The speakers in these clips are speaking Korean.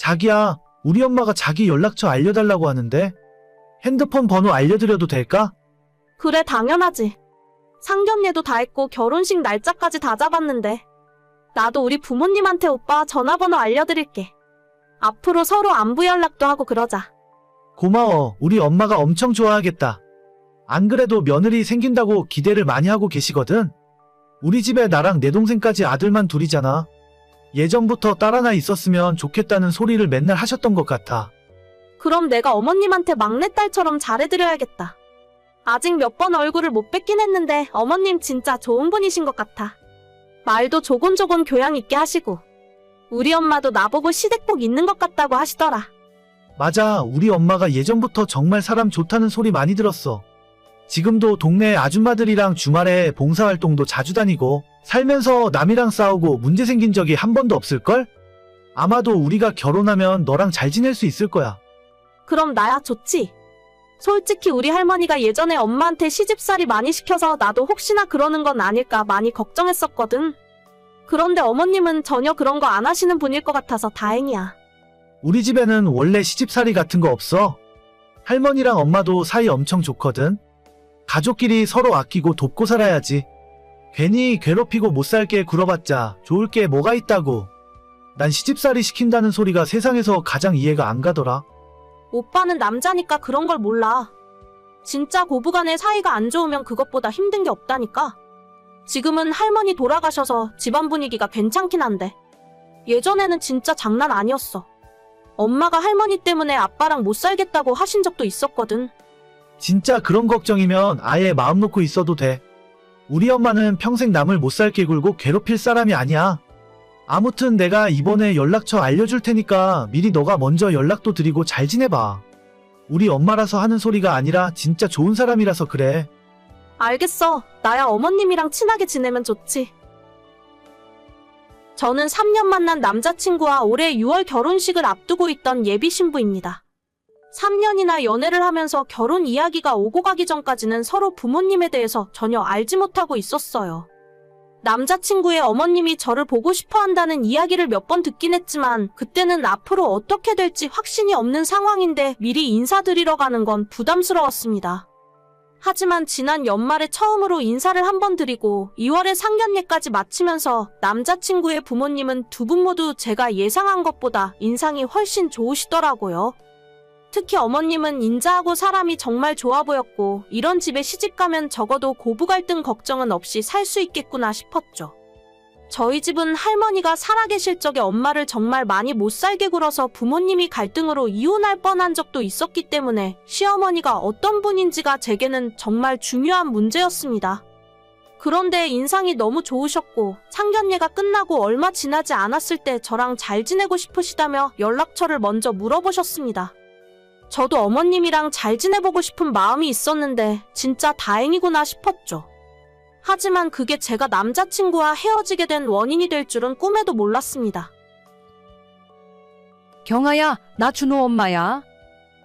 자기야, 우리 엄마가 자기 연락처 알려달라고 하는데 핸드폰 번호 알려드려도 될까? 그래, 당연하지. 상견례도 다 했고 결혼식 날짜까지 다 잡았는데 나도 우리 부모님한테 오빠 전화번호 알려드릴게. 앞으로 서로 안부 연락도 하고 그러자. 고마워. 우리 엄마가 엄청 좋아하겠다. 안 그래도 며느리 생긴다고 기대를 많이 하고 계시거든. 우리 집에 나랑 내 동생까지 아들만 둘이잖아. 예전부터 딸 하나 있었으면 좋겠다는 소리를 맨날 하셨던 것 같아. 그럼 내가 어머님한테 막내딸처럼 잘해드려야겠다. 아직 몇 번 얼굴을 못 뵙긴 했는데 어머님 진짜 좋은 분이신 것 같아. 말도 조곤조곤 교양 있게 하시고 우리 엄마도 나보고 시댁복 있는 것 같다고 하시더라. 맞아, 우리 엄마가 예전부터 정말 사람 좋다는 소리 많이 들었어. 지금도 동네 아줌마들이랑 주말에 봉사활동도 자주 다니고 살면서 남이랑 싸우고 문제 생긴 적이 한 번도 없을걸? 아마도 우리가 결혼하면 너랑 잘 지낼 수 있을 거야. 그럼 나야 좋지. 솔직히 우리 할머니가 예전에 엄마한테 시집살이 많이 시켜서 나도 혹시나 그러는 건 아닐까 많이 걱정했었거든. 그런데 어머님은 전혀 그런 거 안 하시는 분일 것 같아서 다행이야. 우리 집에는 원래 시집살이 같은 거 없어. 할머니랑 엄마도 사이 엄청 좋거든. 가족끼리 서로 아끼고 돕고 살아야지. 괜히 괴롭히고 못 살게 굴어봤자 좋을 게 뭐가 있다고. 난 시집살이 시킨다는 소리가 세상에서 가장 이해가 안 가더라. 오빠는 남자니까 그런 걸 몰라. 진짜 고부간의 사이가 안 좋으면 그것보다 힘든 게 없다니까. 지금은 할머니 돌아가셔서 집안 분위기가 괜찮긴 한데 예전에는 진짜 장난 아니었어. 엄마가 할머니 때문에 아빠랑 못 살겠다고 하신 적도 있었거든. 진짜 그런 걱정이면 아예 마음 놓고 있어도 돼. 우리 엄마는 평생 남을 못 살게 굴고 괴롭힐 사람이 아니야. 아무튼 내가 이번에 연락처 알려줄 테니까 미리 너가 먼저 연락도 드리고 잘 지내봐. 우리 엄마라서 하는 소리가 아니라 진짜 좋은 사람이라서 그래. 알겠어. 나야 어머님이랑 친하게 지내면 좋지. 저는 3년 만난 남자친구와 올해 6월 결혼식을 앞두고 있던 예비 신부입니다. 3년이나 연애를 하면서 결혼 이야기가 오고 가기 전까지는 서로 부모님에 대해서 전혀 알지 못하고 있었어요. 남자친구의 어머님이 저를 보고 싶어 한다는 이야기를 몇 번 듣긴 했지만 그때는 앞으로 어떻게 될지 확신이 없는 상황인데 미리 인사드리러 가는 건 부담스러웠습니다. 하지만 지난 연말에 처음으로 인사를 한 번 드리고 2월에 상견례까지 마치면서 남자친구의 부모님은 두 분 모두 제가 예상한 것보다 인상이 훨씬 좋으시더라고요. 특히 어머님은 인자하고 사람이 정말 좋아 보였고 이런 집에 시집가면 적어도 고부 갈등 걱정은 없이 살 수 있겠구나 싶었죠. 저희 집은 할머니가 살아계실 적에 엄마를 정말 많이 못 살게 굴어서 부모님이 갈등으로 이혼할 뻔한 적도 있었기 때문에 시어머니가 어떤 분인지가 제게는 정말 중요한 문제였습니다. 그런데 인상이 너무 좋으셨고 상견례가 끝나고 얼마 지나지 않았을 때 저랑 잘 지내고 싶으시다며 연락처를 먼저 물어보셨습니다. 저도 어머님이랑 잘 지내보고 싶은 마음이 있었는데 진짜 다행이구나 싶었죠. 하지만 그게 제가 남자친구와 헤어지게 된 원인이 될 줄은 꿈에도 몰랐습니다. 경아야, 나 준호 엄마야.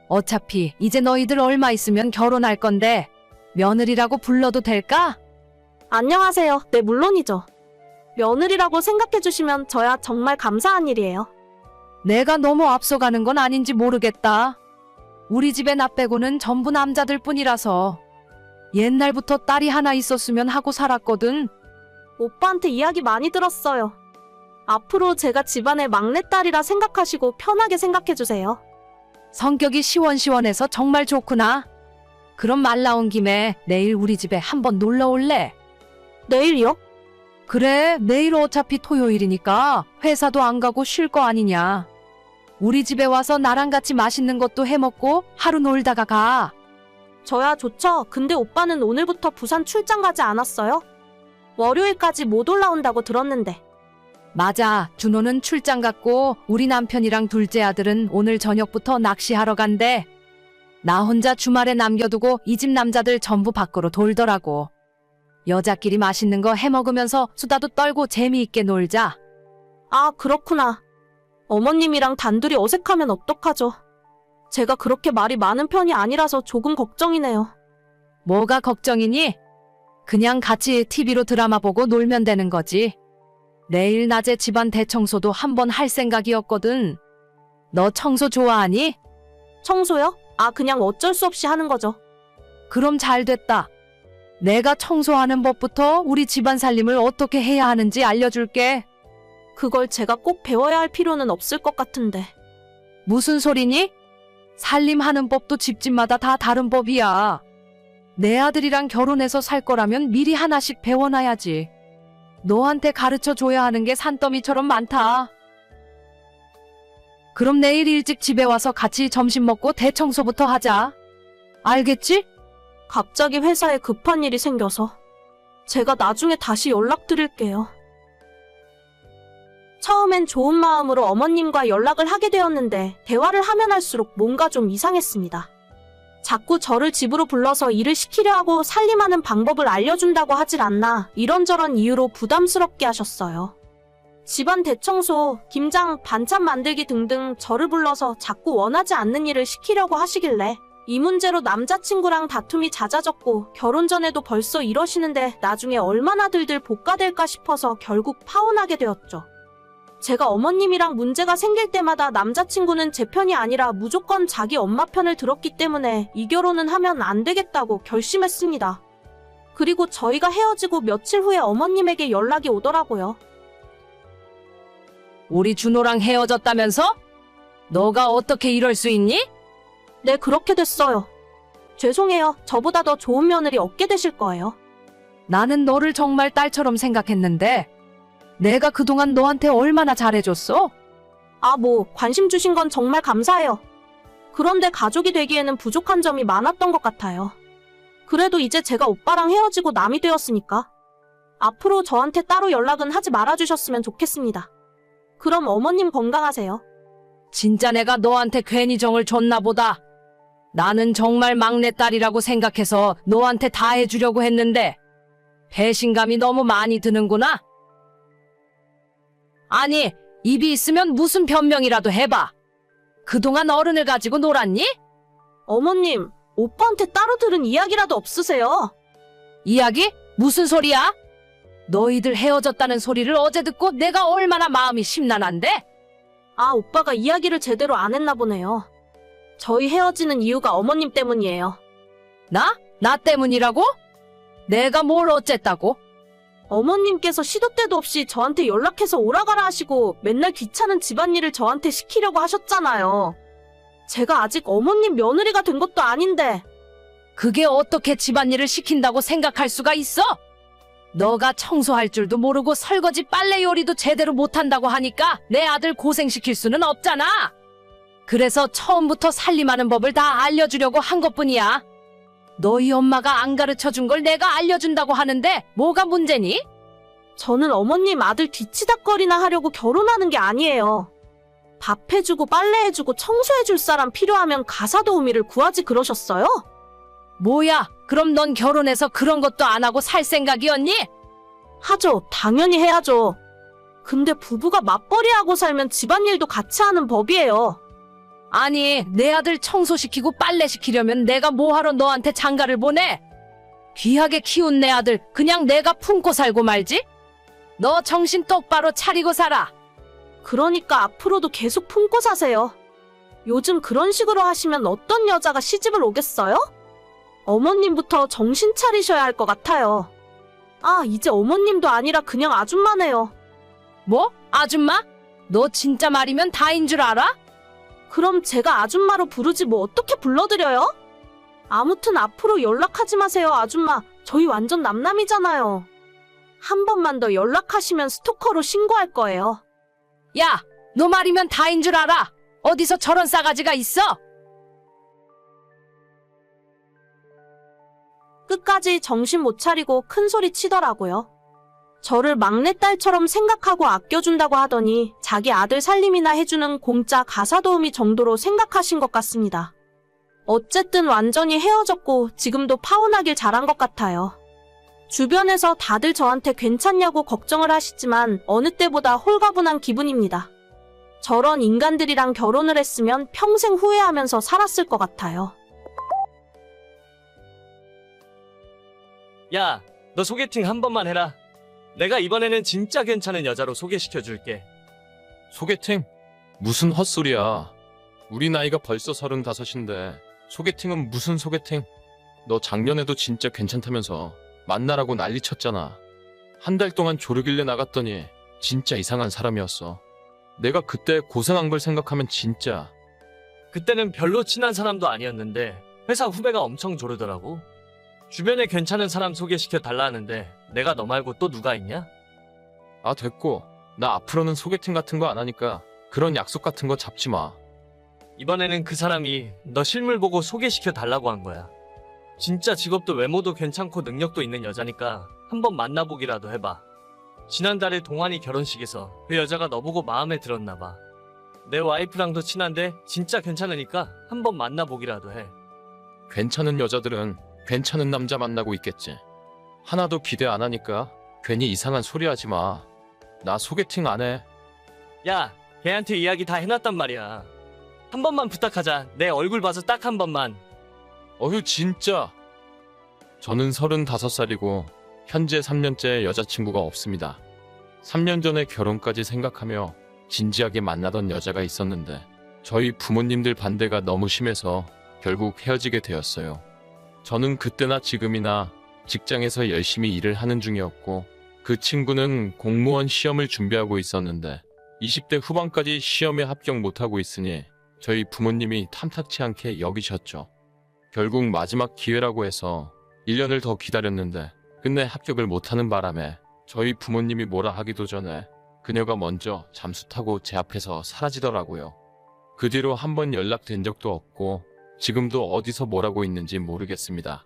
어차피 이제 너희들 얼마 있으면 결혼할 건데 며느리라고 불러도 될까? 안녕하세요. 네, 물론이죠. 며느리라고 생각해주시면 저야 정말 감사한 일이에요. 내가 너무 앞서가는 건 아닌지 모르겠다. 우리 집에 나 빼고는 전부 남자들 뿐이라서 옛날부터 딸이 하나 있었으면 하고 살았거든. 오빠한테 이야기 많이 들었어요. 앞으로 제가 집안의 막내딸이라 생각하시고 편하게 생각해주세요. 성격이 시원시원해서 정말 좋구나. 그럼 말 나온 김에 내일 우리 집에 한번 놀러 올래? 내일이요? 그래, 내일 어차피 토요일이니까 회사도 안 가고 쉴 거 아니냐. 우리 집에 와서 나랑 같이 맛있는 것도 해먹고 하루 놀다가 가. 저야 좋죠. 근데 오빠는 오늘부터 부산 출장 가지 않았어요? 월요일까지 못 올라온다고 들었는데. 맞아, 준호는 출장 갔고 우리 남편이랑 둘째 아들은 오늘 저녁부터 낚시하러 간대. 나 혼자 주말에 남겨두고 이 집 남자들 전부 밖으로 돌더라고. 여자끼리 맛있는 거 해먹으면서 수다도 떨고 재미있게 놀자. 아, 그렇구나. 어머님이랑 단둘이 어색하면 어떡하죠? 제가 그렇게 말이 많은 편이 아니라서 조금 걱정이네요. 뭐가 걱정이니? 그냥 같이 TV로 드라마 보고 놀면 되는 거지. 내일 낮에 집안 대청소도 한번 할 생각이었거든. 너 청소 좋아하니? 청소요? 아, 그냥 어쩔 수 없이 하는 거죠. 그럼 잘 됐다. 내가 청소하는 법부터 우리 집안 살림을 어떻게 해야 하는지 알려줄게. 그걸 제가 꼭 배워야 할 필요는 없을 것 같은데. 무슨 소리니? 살림하는 법도 집집마다 다 다른 법이야. 내 아들이랑 결혼해서 살 거라면 미리 하나씩 배워놔야지. 너한테 가르쳐 줘야 하는 게 산더미처럼 많다. 그럼 내일 일찍 집에 와서 같이 점심 먹고 대청소부터 하자. 알겠지? 갑자기 회사에 급한 일이 생겨서 제가 나중에 다시 연락드릴게요. 처음엔 좋은 마음으로 어머님과 연락을 하게 되었는데 대화를 하면 할수록 뭔가 좀 이상했습니다. 자꾸 저를 집으로 불러서 일을 시키려 하고 살림하는 방법을 알려준다고 하질 않나 이런저런 이유로 부담스럽게 하셨어요. 집안 대청소, 김장, 반찬 만들기 등등 저를 불러서 자꾸 원하지 않는 일을 시키려고 하시길래 이 문제로 남자친구랑 다툼이 잦아졌고 결혼 전에도 벌써 이러시는데 나중에 얼마나 들들 볶아댈까 싶어서 결국 파혼하게 되었죠. 제가 어머님이랑 문제가 생길 때마다 남자친구는 제 편이 아니라 무조건 자기 엄마 편을 들었기 때문에 이 결혼은 하면 안 되겠다고 결심했습니다. 그리고 저희가 헤어지고 며칠 후에 어머님에게 연락이 오더라고요. 우리 준호랑 헤어졌다면서? 너가 어떻게 이럴 수 있니? 네, 그렇게 됐어요. 죄송해요. 저보다 더 좋은 며느리 얻게 되실 거예요. 나는 너를 정말 딸처럼 생각했는데 내가 그동안 너한테 얼마나 잘해줬어? 아, 관심 주신 건 정말 감사해요. 그런데 가족이 되기에는 부족한 점이 많았던 것 같아요. 그래도 이제 제가 오빠랑 헤어지고 남이 되었으니까 앞으로 저한테 따로 연락은 하지 말아주셨으면 좋겠습니다. 그럼 어머님 건강하세요. 진짜 내가 너한테 괜히 정을 줬나 보다. 나는 정말 막내딸이라고 생각해서 너한테 다 해주려고 했는데 배신감이 너무 많이 드는구나. 아니, 입이 있으면 무슨 변명이라도 해봐. 그동안 어른을 가지고 놀았니? 어머님, 오빠한테 따로 들은 이야기라도 없으세요? 이야기? 무슨 소리야? 너희들 헤어졌다는 소리를 어제 듣고 내가 얼마나 마음이 심란한데? 아, 오빠가 이야기를 제대로 안 했나 보네요. 저희 헤어지는 이유가 어머님 때문이에요. 나 때문이라고? 내가 뭘 어쨌다고? 어머님께서 시도 때도 없이 저한테 연락해서 오라가라 하시고 맨날 귀찮은 집안일을 저한테 시키려고 하셨잖아요. 제가 아직 어머님 며느리가 된 것도 아닌데. 그게 어떻게 집안일을 시킨다고 생각할 수가 있어? 너가 청소할 줄도 모르고 설거지 빨래 요리도 제대로 못한다고 하니까 내 아들 고생시킬 수는 없잖아. 그래서 처음부터 살림하는 법을 다 알려주려고 한 것뿐이야. 너희 엄마가 안 가르쳐준 걸 내가 알려준다고 하는데 뭐가 문제니? 저는 어머님 아들 뒤치다거리나 하려고 결혼하는 게 아니에요. 밥 해주고 빨래 해주고 청소해줄 사람 필요하면 가사 도우미를 구하지 그러셨어요? 뭐야, 그럼 넌 결혼해서 그런 것도 안 하고 살 생각이었니? 하죠. 당연히 해야죠. 근데 부부가 맞벌이하고 살면 집안일도 같이 하는 법이에요. 아니, 내 아들 청소시키고 빨래시키려면 내가 뭐하러 너한테 장가를 보내? 귀하게 키운 내 아들 그냥 내가 품고 살고 말지? 너 정신 똑바로 차리고 살아. 그러니까 앞으로도 계속 품고 사세요. 요즘 그런 식으로 하시면 어떤 여자가 시집을 오겠어요? 어머님부터 정신 차리셔야 할 것 같아요. 아, 이제 어머님도 아니라 그냥 아줌마네요. 뭐? 아줌마? 너 진짜 말이면 다인 줄 알아? 그럼 제가 아줌마로 부르지 뭐 어떻게 불러드려요? 아무튼 앞으로 연락하지 마세요, 아줌마. 저희 완전 남남이잖아요. 한 번만 더 연락하시면 스토커로 신고할 거예요. 야, 너 말이면 다인 줄 알아. 어디서 저런 싸가지가 있어? 끝까지 정신 못 차리고 큰 소리 치더라고요. 저를 막내딸처럼 생각하고 아껴준다고 하더니 자기 아들 살림이나 해주는 공짜 가사 도우미 정도로 생각하신 것 같습니다. 어쨌든 완전히 헤어졌고 지금도 파혼하길 잘한 것 같아요. 주변에서 다들 저한테 괜찮냐고 걱정을 하시지만 어느 때보다 홀가분한 기분입니다. 저런 인간들이랑 결혼을 했으면 평생 후회하면서 살았을 것 같아요. 야, 너 소개팅 한 번만 해라. 내가 이번에는 진짜 괜찮은 여자로 소개시켜줄게. 소개팅? 무슨 헛소리야. 우리 나이가 벌써 35인데 소개팅은 무슨 소개팅? 너 작년에도 진짜 괜찮다면서 만나라고 난리 쳤잖아. 한 달 동안 조르길래 나갔더니 진짜 이상한 사람이었어. 내가 그때 고생한 걸 생각하면 진짜. 그때는 별로 친한 사람도 아니었는데 회사 후배가 엄청 조르더라고. 주변에 괜찮은 사람 소개시켜 달라 하는데 내가 너 말고 또 누가 있냐? 아, 됐고. 나 앞으로는 소개팅 같은 거 안 하니까 그런 약속 같은 거 잡지 마. 이번에는 그 사람이 너 실물 보고 소개시켜 달라고 한 거야. 진짜 직업도 외모도 괜찮고 능력도 있는 여자니까 한번 만나보기라도 해봐. 지난달에 동환이 결혼식에서 그 여자가 너보고 마음에 들었나 봐. 내 와이프랑도 친한데 진짜 괜찮으니까 한번 만나보기라도 해. 괜찮은 여자들은 괜찮은 남자 만나고 있겠지. 하나도 기대 안 하니까 괜히 이상한 소리 하지 마. 나 소개팅 안 해. 야, 걔한테 이야기 다 해놨단 말이야. 한 번만 부탁하자. 내 얼굴 봐서 딱 한 번만. 어휴, 진짜. 저는 35살이고 현재 3년째 여자친구가 없습니다. 3년 전에 결혼까지 생각하며 진지하게 만나던 여자가 있었는데 저희 부모님들 반대가 너무 심해서 결국 헤어지게 되었어요. 저는 그때나 지금이나 직장에서 열심히 일을 하는 중이었고 그 친구는 공무원 시험을 준비하고 있었는데 20대 후반까지 시험에 합격 못하고 있으니 저희 부모님이 탐탁치 않게 여기셨죠. 결국 마지막 기회라고 해서 1년을 더 기다렸는데 끝내 합격을 못하는 바람에 저희 부모님이 뭐라 하기도 전에 그녀가 먼저 잠수 타고 제 앞에서 사라지더라고요. 그 뒤로 한번 연락된 적도 없고 지금도 어디서 뭐라고 있는지 모르겠습니다.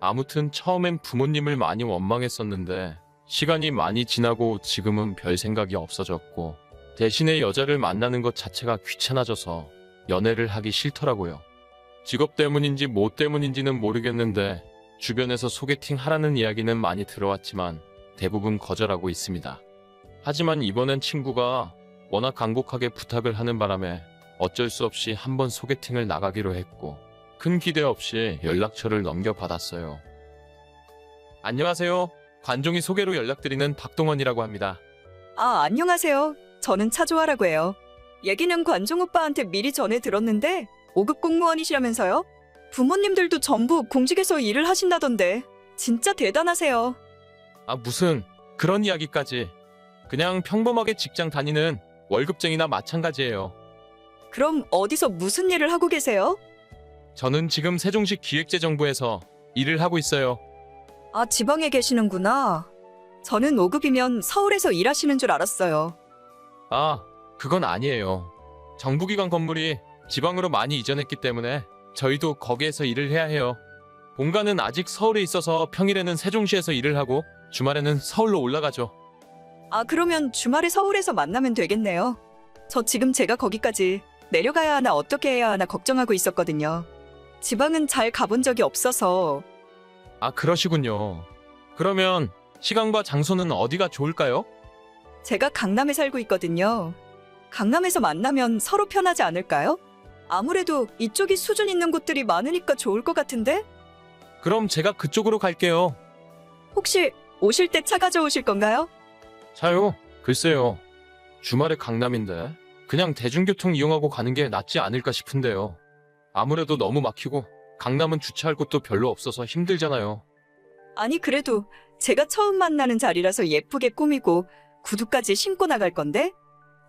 아무튼 처음엔 부모님을 많이 원망했었는데 시간이 많이 지나고 지금은 별 생각이 없어졌고 대신에 여자를 만나는 것 자체가 귀찮아져서 연애를 하기 싫더라고요. 직업 때문인지 뭐 때문인지는 모르겠는데 주변에서 소개팅 하라는 이야기는 많이 들어왔지만 대부분 거절하고 있습니다. 하지만 이번엔 친구가 워낙 간곡하게 부탁을 하는 바람에 어쩔 수 없이 한번 소개팅을 나가기로 했고 큰 기대 없이 연락처를 넘겨받았어요. 안녕하세요. 관종이 소개로 연락드리는 박동원이라고 합니다. 아, 안녕하세요. 저는 차조아라고 해요. 얘기는 관종 오빠한테 미리 전해 들었는데 5급 공무원이시라면서요? 부모님들도 전부 공직에서 일을 하신다던데 진짜 대단하세요. 아, 무슨 그런 이야기까지. 그냥 평범하게 직장 다니는 월급쟁이나 마찬가지예요. 그럼 어디서 무슨 일을 하고 계세요? 저는 지금 세종시 기획재정부에서 일을 하고 있어요. 아, 지방에 계시는구나. 저는 5급이면 서울에서 일하시는 줄 알았어요. 아, 그건 아니에요. 정부기관 건물이 지방으로 많이 이전했기 때문에 저희도 거기에서 일을 해야 해요. 본가는 아직 서울에 있어서 평일에는 세종시에서 일을 하고 주말에는 서울로 올라가죠. 아, 그러면 주말에 서울에서 만나면 되겠네요. 저 지금 제가 거기까지 내려가야 하나 어떻게 해야 하나 걱정하고 있었거든요. 지방은 잘 가본 적이 없어서. 아, 그러시군요. 그러면 시간과 장소는 어디가 좋을까요? 제가 강남에 살고 있거든요. 강남에서 만나면 서로 편하지 않을까요? 아무래도 이쪽이 수준 있는 곳들이 많으니까 좋을 것 같은데? 그럼 제가 그쪽으로 갈게요. 혹시 오실 때 차 가져오실 건가요? 차요? 글쎄요. 주말에 강남인데 그냥 대중교통 이용하고 가는 게 낫지 않을까 싶은데요. 아무래도 너무 막히고 강남은 주차할 곳도 별로 없어서 힘들잖아요. 아니, 그래도 제가 처음 만나는 자리라서 예쁘게 꾸미고 구두까지 신고 나갈 건데?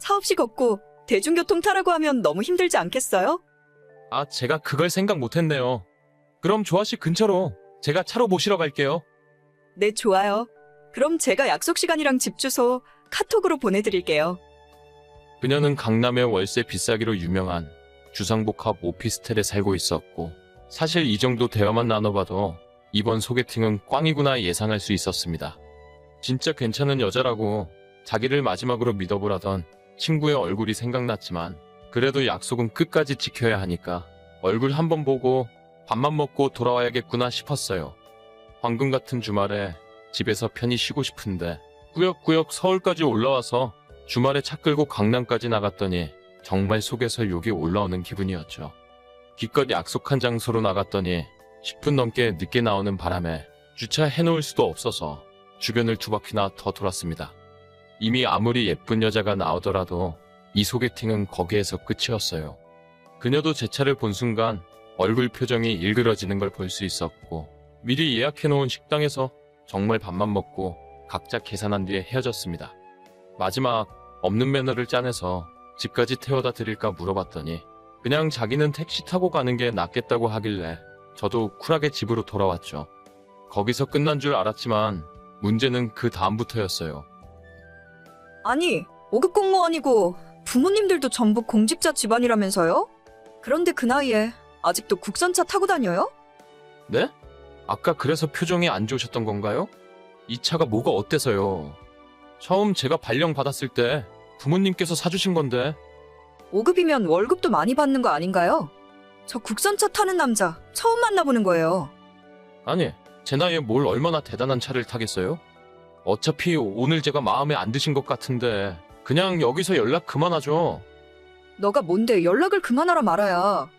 차 없이 걷고 대중교통 타라고 하면 너무 힘들지 않겠어요? 아, 제가 그걸 생각 못했네요. 그럼 조아씨 근처로 제가 차로 모시러 갈게요. 네, 좋아요. 그럼 제가 약속 시간이랑 집 주소 카톡으로 보내드릴게요. 그녀는 강남의 월세 비싸기로 유명한 주상복합 오피스텔에 살고 있었고 사실 이 정도 대화만 나눠봐도 이번 소개팅은 꽝이구나 예상할 수 있었습니다. 진짜 괜찮은 여자라고 자기를 마지막으로 믿어보라던 친구의 얼굴이 생각났지만 그래도 약속은 끝까지 지켜야 하니까 얼굴 한번 보고 밥만 먹고 돌아와야겠구나 싶었어요. 황금 같은 주말에 집에서 편히 쉬고 싶은데 꾸역꾸역 서울까지 올라와서 주말에 차 끌고 강남까지 나갔더니 정말 속에서 욕이 올라오는 기분이었죠. 기껏 약속한 장소로 나갔더니 10분 넘게 늦게 나오는 바람에 주차해놓을 수도 없어서 주변을 2바퀴나 더 돌았습니다. 이미 아무리 예쁜 여자가 나오더라도 이 소개팅은 거기에서 끝이었어요. 그녀도 제 차를 본 순간 얼굴 표정이 일그러지는 걸 볼 수 있었고 미리 예약해놓은 식당에서 정말 밥만 먹고 각자 계산한 뒤에 헤어졌습니다. 마지막 없는 매너를 짜내서 집까지 태워다 드릴까 물어봤더니 그냥 자기는 택시 타고 가는 게 낫겠다고 하길래 저도 쿨하게 집으로 돌아왔죠. 거기서 끝난 줄 알았지만 문제는 그 다음부터였어요. 아니, 5급 공무원이고 부모님들도 전부 공직자 집안이라면서요? 그런데 그 나이에 아직도 국산차 타고 다녀요? 네? 아까 그래서 표정이 안 좋으셨던 건가요? 이 차가 뭐가 어때서요? 처음 제가 발령 받았을 때 부모님께서 사주신 건데. 5급이면 월급도 많이 받는 거 아닌가요? 저 국산차 타는 남자 처음 만나보는 거예요. 아니, 제 나이에 뭘 얼마나 대단한 차를 타겠어요? 어차피 오늘 제가 마음에 안 드신 것 같은데 그냥 여기서 연락 그만하죠. 너가 뭔데 연락을 그만하라 말아야.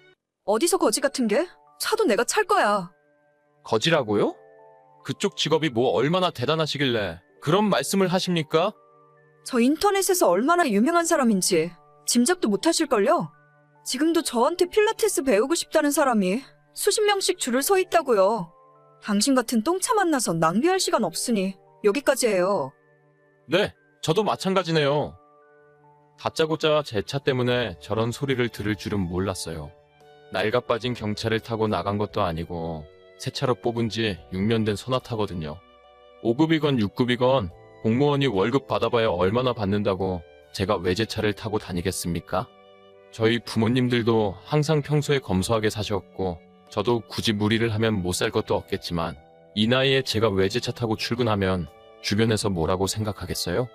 어디서 거지 같은 게? 차도 내가 찰 거야. 거지라고요? 그쪽 직업이 뭐 얼마나 대단하시길래 그런 말씀을 하십니까? 저 인터넷에서 얼마나 유명한 사람인지 짐작도 못 하실걸요? 지금도 저한테 필라테스 배우고 싶다는 사람이 수십 명씩 줄을 서 있다고요. 당신 같은 똥차 만나서 낭비할 시간 없으니 여기까지 해요. 네, 저도 마찬가지네요. 다짜고짜 제 차 때문에 저런 소리를 들을 줄은 몰랐어요. 낡아 빠진 경차를 타고 나간 것도 아니고 새 차로 뽑은 지 6년 된 소나타거든요. 5급이건 6급이건 공무원이 월급 받아봐야 얼마나 받는다고 제가 외제차를 타고 다니겠습니까? 저희 부모님들도 항상 평소에 검소하게 사셨고 저도 굳이 무리를 하면 못 살 것도 없겠지만 이 나이에 제가 외제차 타고 출근하면 주변에서 뭐라고 생각하겠어요?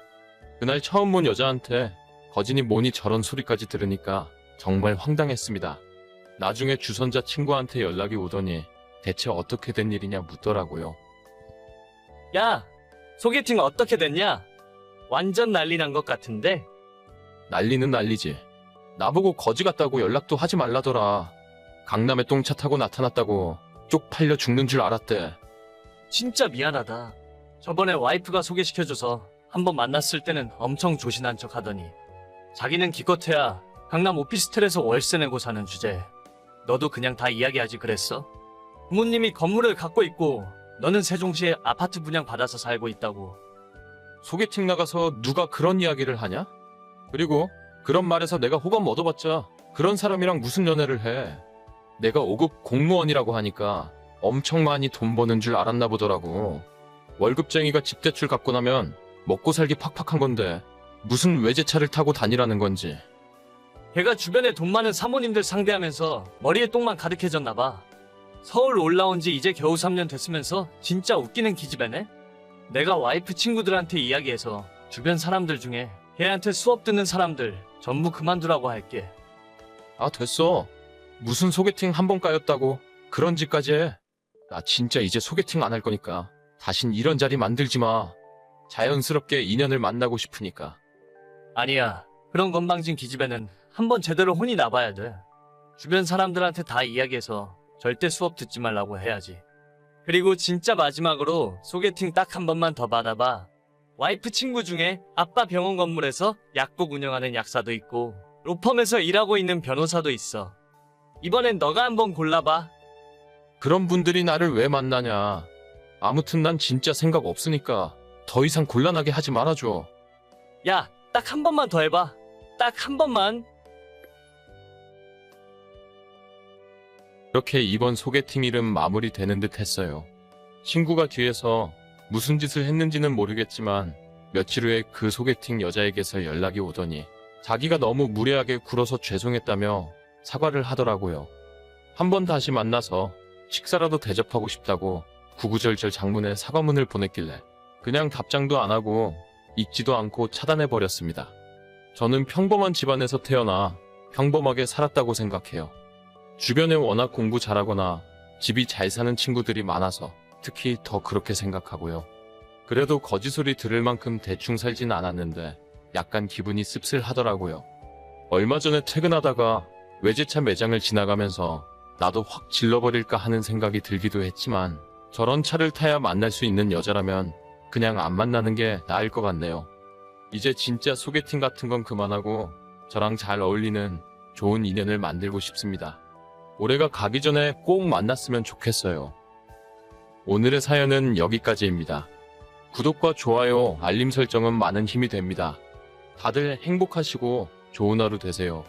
그날 처음 본 여자한테 거진이 뭐니 저런 소리까지 들으니까 정말 황당했습니다. 나중에 주선자 친구한테 연락이 오더니 대체 어떻게 된 일이냐 묻더라고요. 야, 소개팅 어떻게 됐냐? 완전 난리 난 것 같은데? 난리는 난리지. 나보고 거지 같다고 연락도 하지 말라더라. 강남에 똥차 타고 나타났다고 쪽팔려 죽는 줄 알았대. 진짜 미안하다. 저번에 와이프가 소개시켜줘서 한번 만났을 때는 엄청 조신한 척 하더니 자기는 기껏해야 강남 오피스텔에서 월세 내고 사는 주제에 너도 그냥 다 이야기하지 그랬어? 부모님이 건물을 갖고 있고 너는 세종시에 아파트 분양 받아서 살고 있다고. 소개팅 나가서 누가 그런 이야기를 하냐? 그리고 그런 말에서 내가 호감 얻어봤자 그런 사람이랑 무슨 연애를 해. 내가 5급 공무원이라고 하니까 엄청 많이 돈 버는 줄 알았나 보더라고. 월급쟁이가 집 대출 갚고 나면 먹고 살기 팍팍한 건데 무슨 외제차를 타고 다니라는 건지. 걔가 주변에 돈 많은 사모님들 상대하면서 머리에 똥만 가득해졌나 봐. 서울 올라온 지 이제 겨우 3년 됐으면서 진짜 웃기는 기집애네? 내가 와이프 친구들한테 이야기해서 주변 사람들 중에 걔한테 수업 듣는 사람들 전부 그만두라고 할게. 아, 됐어. 무슨 소개팅 한 번 까였다고 그런 짓까지 해. 나 진짜 이제 소개팅 안 할 거니까 다신 이런 자리 만들지 마. 자연스럽게 인연을 만나고 싶으니까. 아니야. 그런 건방진 기집애는 한번 제대로 혼이 나봐야 돼. 주변 사람들한테 다 이야기해서 절대 수업 듣지 말라고 해야지. 그리고 진짜 마지막으로 소개팅 딱 한 번만 더 받아봐. 와이프 친구 중에 아빠 병원 건물에서 약국 운영하는 약사도 있고 로펌에서 일하고 있는 변호사도 있어. 이번엔 너가 한번 골라봐. 그런 분들이 나를 왜 만나냐. 아무튼 난 진짜 생각 없으니까 더 이상 곤란하게 하지 말아줘. 야, 딱 한 번만 더 해봐. 딱 한 번만. 이렇게 이번 소개팅 일은 마무리되는 듯 했어요. 친구가 뒤에서 무슨 짓을 했는지는 모르겠지만 며칠 후에 그 소개팅 여자에게서 연락이 오더니 자기가 너무 무례하게 굴어서 죄송했다며 사과를 하더라고요. 한번 다시 만나서 식사라도 대접하고 싶다고 구구절절 장문에 사과문을 보냈길래 그냥 답장도 안 하고 읽지도 않고 차단해버렸습니다. 저는 평범한 집안에서 태어나 평범하게 살았다고 생각해요. 주변에 워낙 공부 잘하거나 집이 잘 사는 친구들이 많아서 특히 더 그렇게 생각하고요. 그래도 거짓소리 들을 만큼 대충 살진 않았는데 약간 기분이 씁쓸하더라고요. 얼마 전에 퇴근하다가 외제차 매장을 지나가면서 나도 확 질러버릴까 하는 생각이 들기도 했지만 저런 차를 타야 만날 수 있는 여자라면 그냥 안 만나는 게 나을 것 같네요. 이제 진짜 소개팅 같은 건 그만하고 저랑 잘 어울리는 좋은 인연을 만들고 싶습니다. 올해가 가기 전에 꼭 만났으면 좋겠어요. 오늘의 사연은 여기까지입니다. 구독과 좋아요, 알림 설정은 많은 힘이 됩니다. 다들 행복하시고 좋은 하루 되세요.